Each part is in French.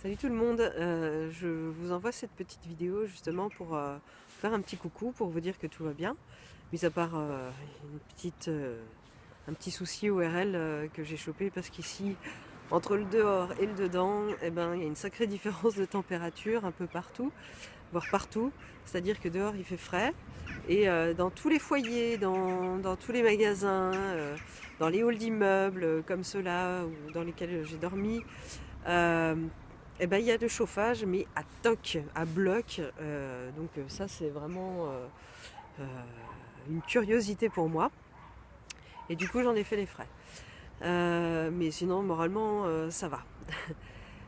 Salut tout le monde, je vous envoie cette petite vidéo justement pour faire un petit coucou, pour vous dire que tout va bien, mis à part un petit souci ORL que j'ai chopé parce qu'ici, entre le dehors et le dedans, eh ben, il y a une sacrée différence de température un peu partout, voire partout, c'est-à-dire que dehors il fait frais, et dans tous les foyers, dans tous les magasins, dans les halls d'immeubles comme ceux-là ou dans lesquels j'ai dormi, euh, eh ben, il y a le chauffage, mais à toc, à bloc. Donc ça, c'est vraiment euh, une curiosité pour moi. Et du coup, j'en ai fait les frais. Mais sinon, moralement, ça va.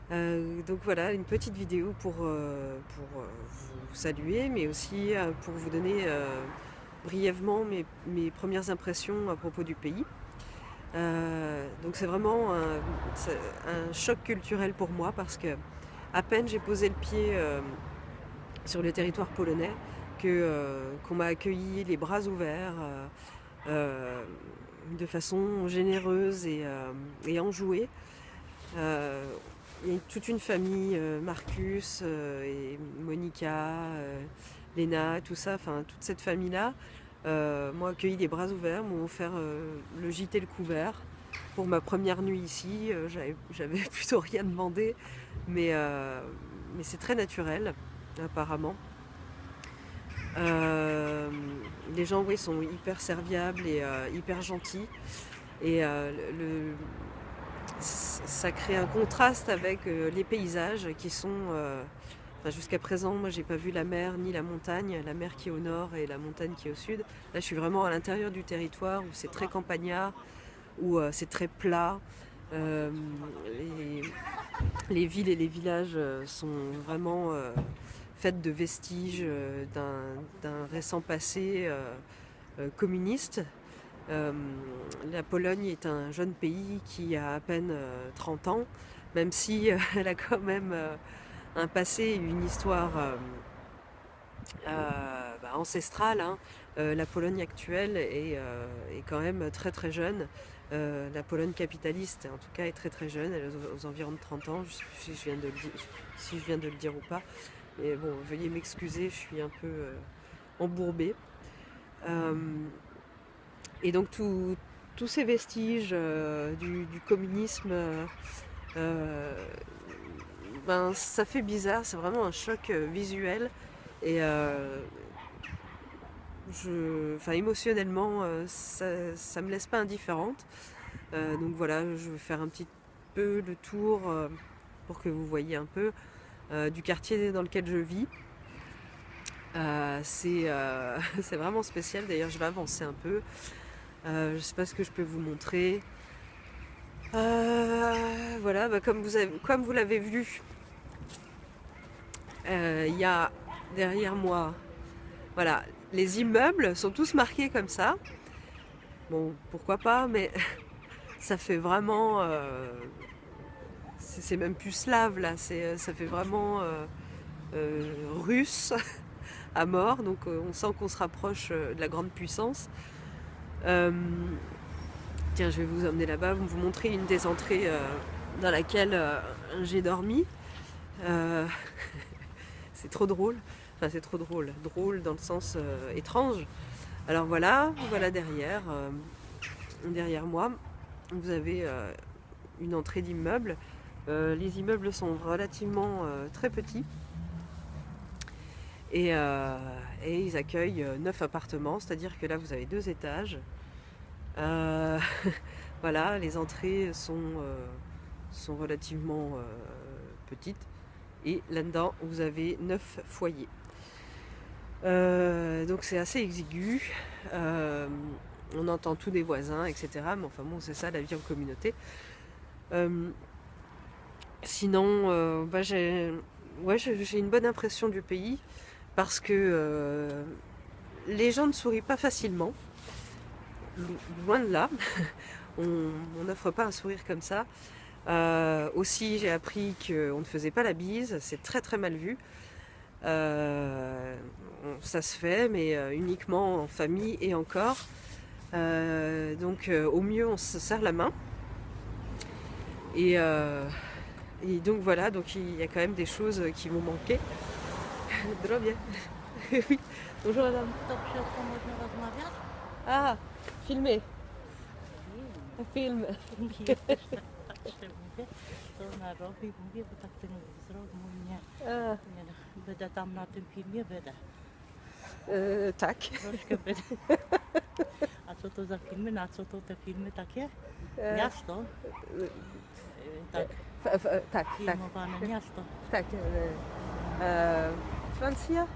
Donc voilà, une petite vidéo pour vous saluer, mais aussi pour vous donner brièvement mes premières impressions à propos du pays. Donc c'est vraiment un choc culturel pour moi parce que à peine j'ai posé le pied sur le territoire polonais qu'on m'a accueilli les bras ouverts, euh, de façon généreuse et enjouée. Euh, il y a toute une famille, Marcus et Monica, Léna, tout ça, enfin toute cette famille-là, m'ont accueilli les bras ouverts, m'ont offert le gîte et le couvert pour ma première nuit ici. J'avais plutôt rien demandé, mais c'est très naturel, apparemment. Euh, les gens, oui, sont hyper serviables et hyper gentils. Et ça crée un contraste avec les paysages qui sont... enfin, jusqu'à présent, moi, j'ai pas vu la mer ni la montagne, la mer qui est au nord et la montagne qui est au sud. Là, je suis vraiment à l'intérieur du territoire où c'est très campagnard, où c'est très plat. Euh, les, les villes et les villages sont vraiment faites de vestiges d'un récent passé communiste. Euh, la Pologne est un jeune pays qui a à peine 30 ans, même si elle a quand même un passé et une histoire ancestrale. Hein. La Pologne actuelle est quand même très très jeune. La Pologne capitaliste, en tout cas, est très très jeune. Elle est aux environs de 30 ans. Je ne sais plus si je viens de le dire ou pas. Mais bon, veuillez m'excuser, je suis un peu embourbée. Euh, et donc tous ces vestiges du communisme, ben, ça fait bizarre. C'est vraiment un choc visuel. Et enfin, émotionnellement, ça me laisse pas indifférente. Donc voilà, je vais faire un petit peu le tour pour que vous voyez un peu du quartier dans lequel je vis. C'est vraiment spécial. D'ailleurs, je vais avancer un peu. Je ne sais pas ce que je peux vous montrer. Voilà, bah, comme vous l'avez vu, il y a derrière moi, voilà, les immeubles sont tous marqués comme ça. Bon, pourquoi pas, mais ça fait vraiment, c'est même plus slave là, ça fait vraiment russe à mort. Donc on sent qu'on se rapproche de la grande puissance. Euh, Tiens, je vais vous emmener là-bas, vous montrer une des entrées dans laquelle j'ai dormi. Euh, c'est trop drôle. Enfin, c'est trop drôle. Drôle dans le sens étrange. Alors voilà derrière moi, vous avez une entrée d'immeuble. Les immeubles sont relativement très petits et, euh, et ils accueillent 9 appartements, c'est-à-dire que là vous avez 2 étages. Euh, voilà, les entrées sont relativement petites et là-dedans vous avez 9 foyers. Donc c'est assez exigu. On entend tous des voisins, etc. Mais enfin bon, c'est ça la vie en communauté. Euh, Sinon, bah, j'ai une bonne impression du pays parce que les gens ne sourient pas facilement. Loin de là. On n'offre pas un sourire comme ça. Aussi, j'ai appris qu'on ne faisait pas la bise. C'est très très mal vu. Ça se fait, mais uniquement en famille et encore. Donc au mieux, on se serre la main. Et Et donc voilà, donc il y a quand même des choses qui vont manquer. Drobie. Oui. Bonjour madame. To przez to można rozmawiać? Ah, filmer. Film. Nie, też tak patrzę, mówię, co ona robi, mówię, bo tak ten wzrok mój nie, Ah, nie no, będę tam na tym filmie, będę, tak. troszkę będę. A co to za filmy, na co to te filmy takie? Miasto, tak, Tak, tak, filmowane miasto. tak. Francja?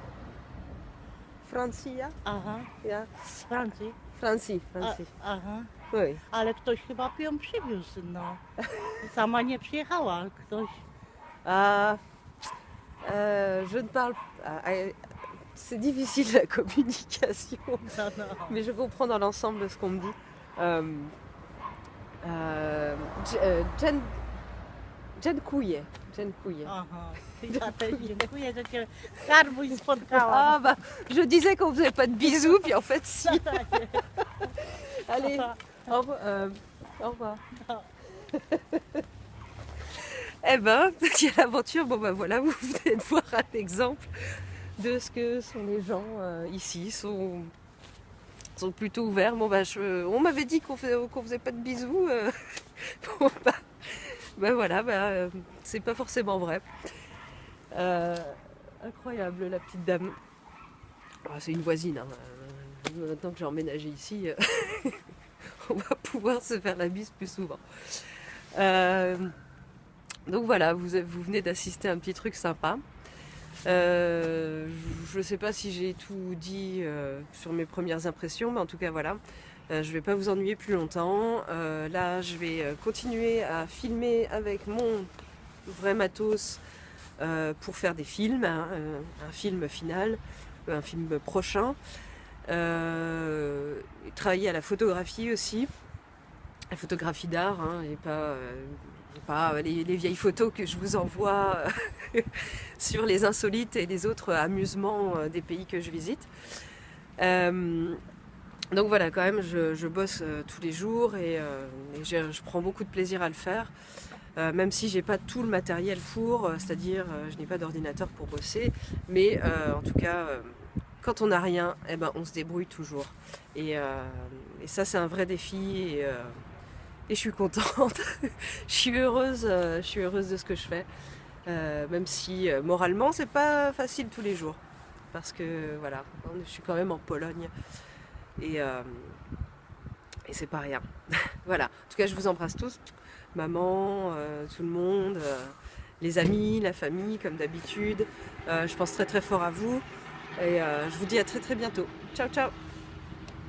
Francja? Aha, Ja. z Francji. Francji, Francji. Aha, Oui. ale ktoś chyba ją przywiózł, no. Sama nie przyjechała, ktoś. Ah, je ne parle c'est difficile la communication, No, no. mais je comprends dans l'ensemble de ce qu'on me dit. Dziękuję. Dziękuję. Aha, ja też dziękuję, że cię skarbuj spotkałam. Ah bah, je disais qu'on faisait pas de bisous, puis en fait si. Allez, au revoir. Au revoir. Eh ben, quelle aventure. Bon ben voilà, vous venez de voir un exemple de ce que sont les gens ici. Sont plutôt ouverts. Bon ben, on m'avait dit qu'on faisait pas de bisous. Bon, ben voilà, c'est pas forcément vrai. Incroyable la petite dame. Ah, c'est une voisine. Hein. Maintenant que j'ai emménagé ici, on va pouvoir se faire la bise plus souvent. Donc voilà, vous venez d'assister à un petit truc sympa. Je ne sais pas si j'ai tout dit sur mes premières impressions, mais en tout cas voilà. Je ne vais pas vous ennuyer plus longtemps. Là, je vais continuer à filmer avec mon vrai matos pour faire des films, hein, un film final, un film prochain. Travailler à la photographie aussi, la photographie d'art, hein, et pas les vieilles photos que je vous envoie sur les insolites et les autres amusements des pays que je visite. Donc voilà, quand même, je bosse tous les jours et je prends beaucoup de plaisir à le faire, même si j'ai pas tout le matériel pour, c'est-à-dire je n'ai pas d'ordinateur pour bosser, mais en tout cas, quand on n'a rien, eh ben, on se débrouille toujours. Et ça, c'est un vrai défi et je suis contente. Je suis heureuse de ce que je fais, même si moralement, c'est pas facile tous les jours, parce que voilà, je suis quand même en Pologne. Et c'est pas rien. Voilà. En tout cas, je vous embrasse tous. Maman, tout le monde, les amis, la famille, comme d'habitude. Je pense très très fort à vous. Et je vous dis à très très bientôt. Ciao, ciao!